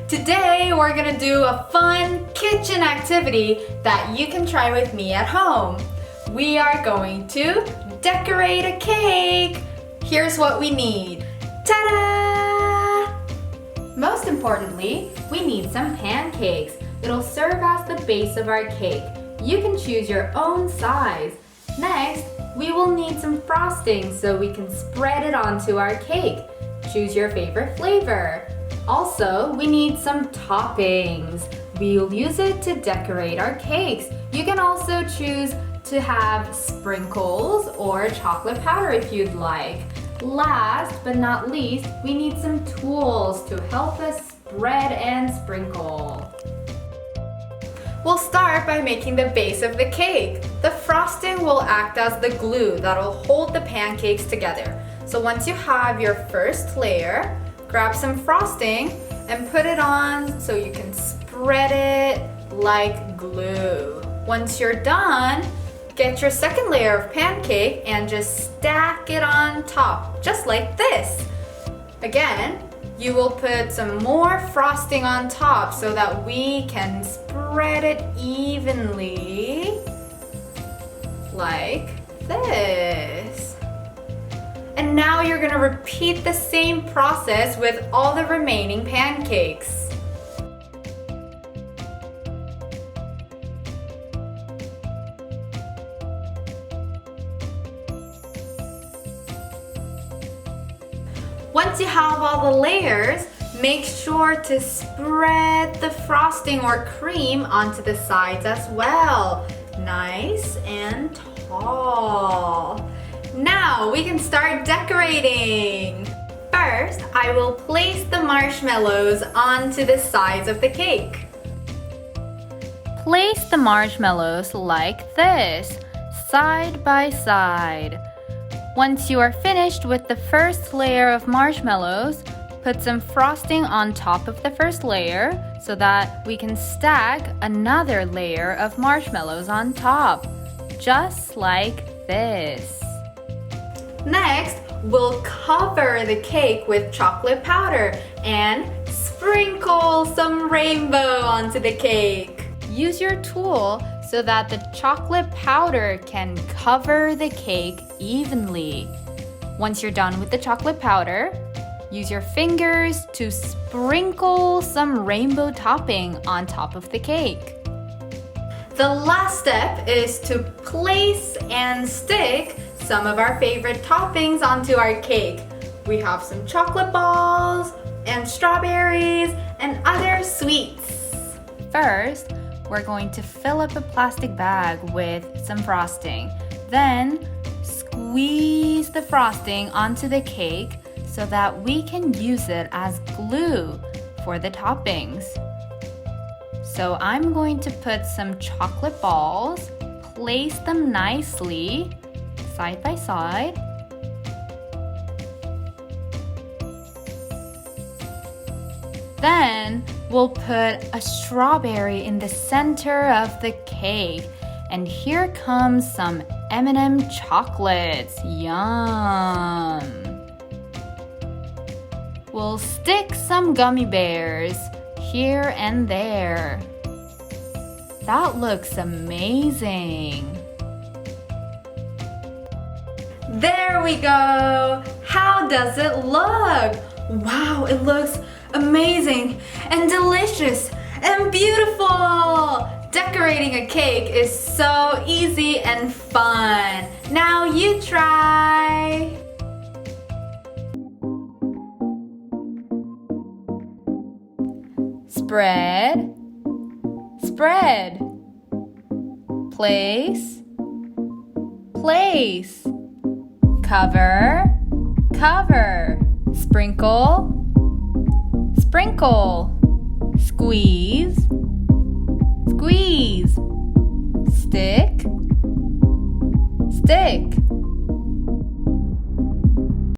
Today we're gonna do a fun kitchen activity that you can try with me at home. We are going to decorate a cake. Here's what we need. Ta-da! Most importantly, we need some pancakes. It'll serve as the base of our cake. You can choose your own size. Next, we will need some frosting so we can spread it onto our cake. Choose your favorite flavor. Also, we need some toppings. We'll use it to decorate our cakes. You can also choose to have sprinkles or chocolate powder if you'd like. Last but not least, we need some tools to help us spread and sprinkle. We'll start by making the base of the cake. The frosting will act as the glue that'll hold the pancakes together. So once you have your first layer, grab some frosting and put it on so you can spread it like glue. Once you're done, get your second layer of pancake and just stack it on top, just like this. Again, you will put some more frosting on top so that we can spread it evenly, like this. And now you're gonna repeat the same process with all the remaining pancakes. Once you have all the layers, make sure to spread the frosting or cream onto the sides as well. Nice and tall. Now we can start decorating. First, I will place the marshmallows onto the sides of the cake. Place the marshmallows like this, side by side. Once you are finished with the first layer of marshmallows, put some frosting on top of the first layer so that we can stack another layer of marshmallows on top, just like this. Next, we'll cover the cake with chocolate powder and sprinkle some rainbow onto the cake. Use your tool so that the chocolate powder can cover the cake evenly. Once you're done with the chocolate powder, use your fingers to sprinkle some rainbow topping on top of the cake. The last step is to place and stick some of our favorite toppings onto our cake. We have some chocolate balls and strawberries and other sweets. First, we're going to fill up a plastic bag with some frosting. Then, squeeze the frosting onto the cake so that we can use it as glue for the toppings. So I'm going to put some chocolate balls, place them nicely side by side. Then we'll put a strawberry in the center of the cake. And here comes some M&M chocolates. Yum! We'll stick some gummy bears here and there. That looks amazing. There we go! How does it look? Wow, it looks amazing and delicious and beautiful! Decorating a cake is so easy and fun. Now you try! Spread, spread. Place, place. Cover, cover. Sprinkle, sprinkle. Squeeze, squeeze. Stick, stick.